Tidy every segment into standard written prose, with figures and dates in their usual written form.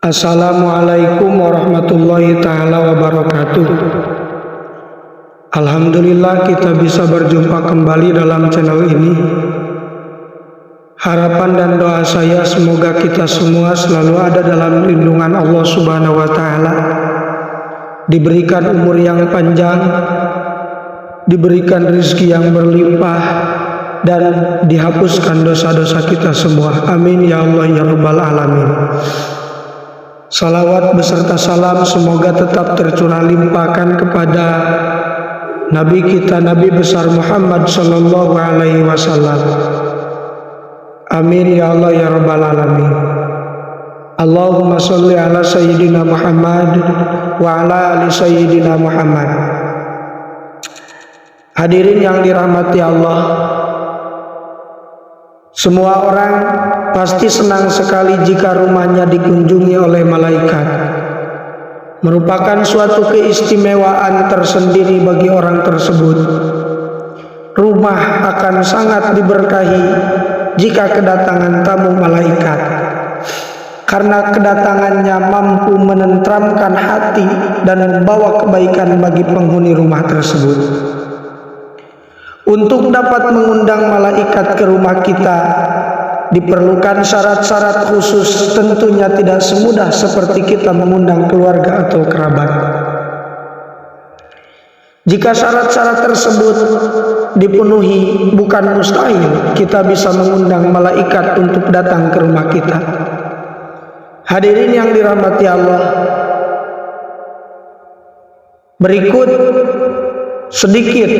Assalamualaikum warahmatullahi ta'ala wabarakatuh. Alhamdulillah kita bisa berjumpa kembali dalam channel ini. Harapan dan doa saya semoga kita semua selalu ada dalam lindungan Allah Subhanahu wa ta'ala, diberikan umur yang panjang, diberikan rezeki yang berlimpah, dan dihapuskan dosa-dosa kita semua. Amin ya Allah ya Rabbal Alamin. Salawat beserta salam semoga tetap tercurah limpahkan kepada Nabi kita, Nabi besar Muhammad sallallahu alaihi wasallam. Amin ya Allah ya Rabbal Alamin. Allahumma sholli ala sayyidina Muhammad wa ala ali sayyidina Muhammad. Hadirin yang dirahmati Allah, semua orang pasti senang sekali jika rumahnya dikunjungi oleh malaikat. Merupakan suatu keistimewaan tersendiri bagi orang tersebut. Rumah akan sangat diberkahi jika kedatangan tamu malaikat, karena kedatangannya mampu menenteramkan hati dan membawa kebaikan bagi penghuni rumah tersebut. Untuk dapat mengundang malaikat ke rumah kita diperlukan syarat-syarat khusus, tentunya tidak semudah seperti kita mengundang keluarga atau kerabat. Jika syarat-syarat tersebut dipenuhi, bukan mustahil kita bisa mengundang malaikat untuk datang ke rumah kita. Hadirin yang dirahmati Allah, berikut sedikit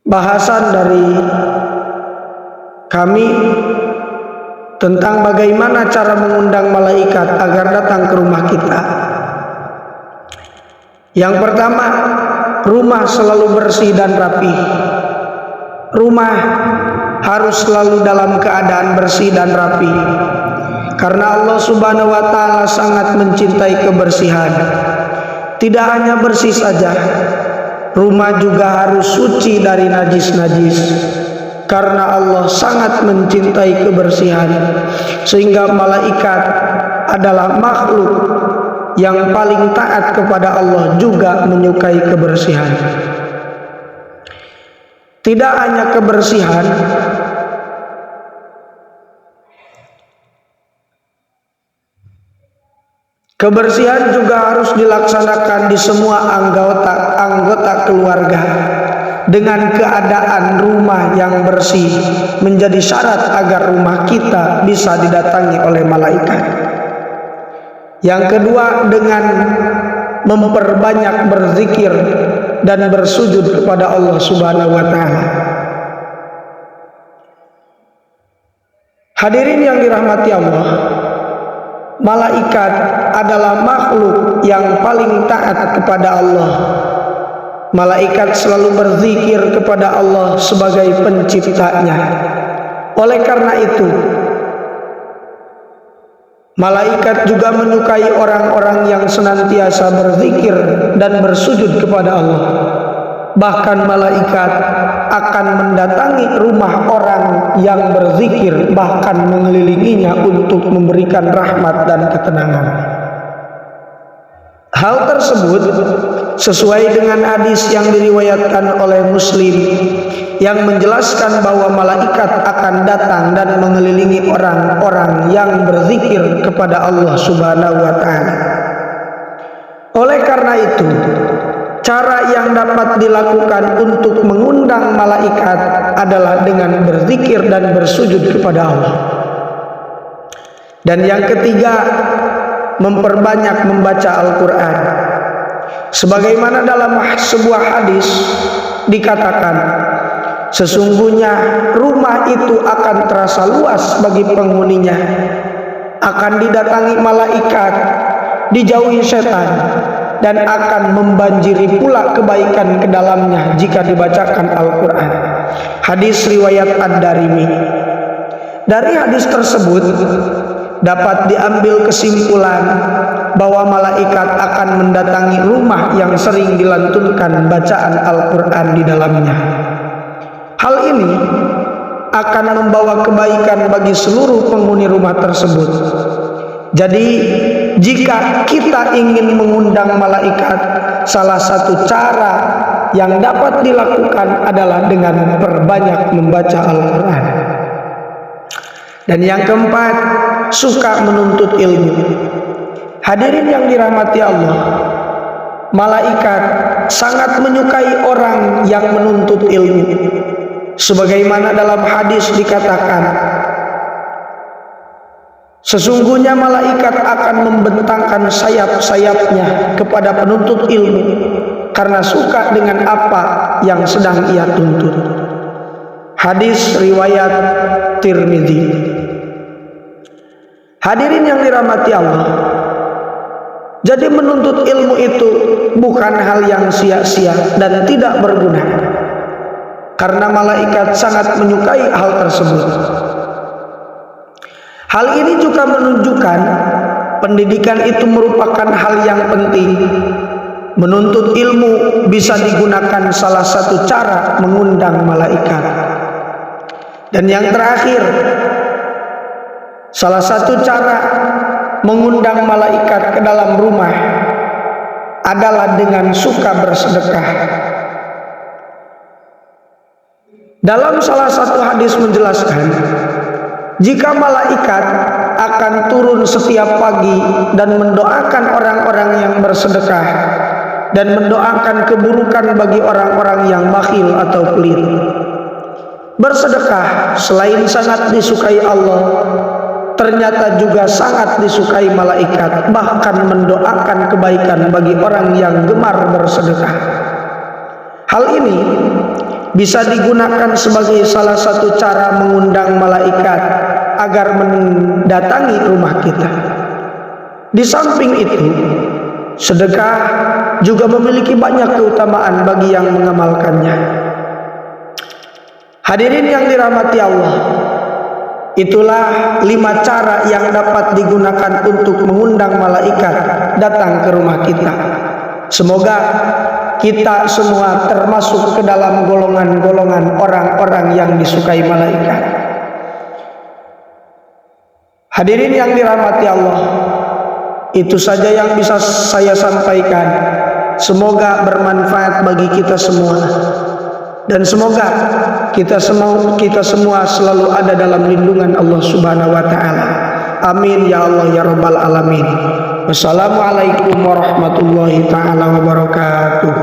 bahasan dari kami tentang bagaimana cara mengundang malaikat agar datang ke rumah kita. Yang pertama, rumah selalu bersih dan rapi. Rumah harus selalu dalam keadaan bersih dan rapi, karena Allah Subhanahu wa ta'ala sangat mencintai kebersihan. Tidak hanya bersih saja, rumah juga harus suci dari najis-najis, karena Allah sangat mencintai kebersihan, sehingga malaikat adalah makhluk yang paling taat kepada Allah juga menyukai kebersihan. Tidak hanya kebersihan, kebersihan juga harus dilaksanakan di semua anggota keluarga. Dengan keadaan rumah yang bersih menjadi syarat agar rumah kita bisa didatangi oleh malaikat. Yang kedua, dengan memperbanyak berzikir dan bersujud kepada Allah Subhanahu wa ta'ala. Hadirin yang dirahmati Allah, malaikat adalah makhluk yang paling taat kepada Allah. Malaikat selalu berzikir kepada Allah sebagai penciptanya. Oleh karena itu, malaikat juga menyukai orang-orang yang senantiasa berzikir dan bersujud kepada Allah. Bahkan malaikat akan mendatangi rumah orang yang berzikir, bahkan mengelilinginya untuk memberikan rahmat dan ketenangan. Hal tersebut sesuai dengan hadis yang diriwayatkan oleh Muslim yang menjelaskan bahwa malaikat akan datang dan mengelilingi orang-orang yang berzikir kepada Allah Subhanahu wa ta'ala. Oleh karena itu, cara yang dapat dilakukan untuk mengundang malaikat adalah dengan berzikir dan bersujud kepada Allah. Dan yang ketiga, memperbanyak membaca Al-Quran. Sebagaimana dalam sebuah hadis dikatakan, sesungguhnya rumah itu akan terasa luas bagi penghuninya, akan didatangi malaikat, dijauhi setan, dan akan membanjiri pula kebaikan ke dalamnya jika dibacakan Al-Quran. Hadis riwayat Ad-Darimi. Dari hadis tersebut dapat diambil kesimpulan bahwa malaikat akan mendatangi rumah yang sering dilantunkan bacaan Al-Quran di dalamnya. Hal ini akan membawa kebaikan bagi seluruh penghuni rumah tersebut. Jadi jika kita ingin mengundang malaikat, salah satu cara yang dapat dilakukan adalah dengan perbanyak membaca Al-Quran. Dan yang keempat, suka menuntut ilmu. Hadirin yang dirahmati Allah, malaikat sangat menyukai orang yang menuntut ilmu. Sebagaimana dalam hadis dikatakan, sesungguhnya malaikat akan membentangkan sayap-sayapnya kepada penuntut ilmu karena suka dengan apa yang sedang ia tuntut. Hadis riwayat Tirmidzi. Hadirin yang dirahmati Allah, jadi menuntut ilmu itu bukan hal yang sia-sia dan tidak berguna, karena malaikat sangat menyukai hal tersebut. Hal ini juga menunjukkan pendidikan itu merupakan hal yang penting. Menuntut ilmu bisa digunakan salah satu cara mengundang malaikat. Dan yang terakhir, salah satu cara mengundang malaikat ke dalam rumah adalah dengan suka bersedekah. Dalam salah satu hadis menjelaskan, jika malaikat akan turun setiap pagi dan mendoakan orang-orang yang bersedekah dan mendoakan keburukan bagi orang-orang yang bakhil atau pelit. Bersedekah selain sangat disukai Allah, ternyata juga sangat disukai malaikat, bahkan mendoakan kebaikan bagi orang yang gemar bersedekah. Hal ini bisa digunakan sebagai salah satu cara mengundang malaikat agar mendatangi rumah kita. Di samping itu, sedekah juga memiliki banyak keutamaan bagi yang mengamalkannya. Hadirin yang dirahmati Allah, itulah 5 cara yang dapat digunakan untuk mengundang malaikat datang ke rumah kita. Semoga kita semua termasuk ke dalam golongan-golongan orang-orang yang disukai malaikat. Hadirin yang dirahmati Allah, itu saja yang bisa saya sampaikan. Semoga bermanfaat bagi kita semua, dan semoga kita semua selalu ada dalam lindungan Allah Subhanahu wa taala. Amin ya Allah ya rabbal alamin. Wassalamualaikum warahmatullahi taala wabarakatuh.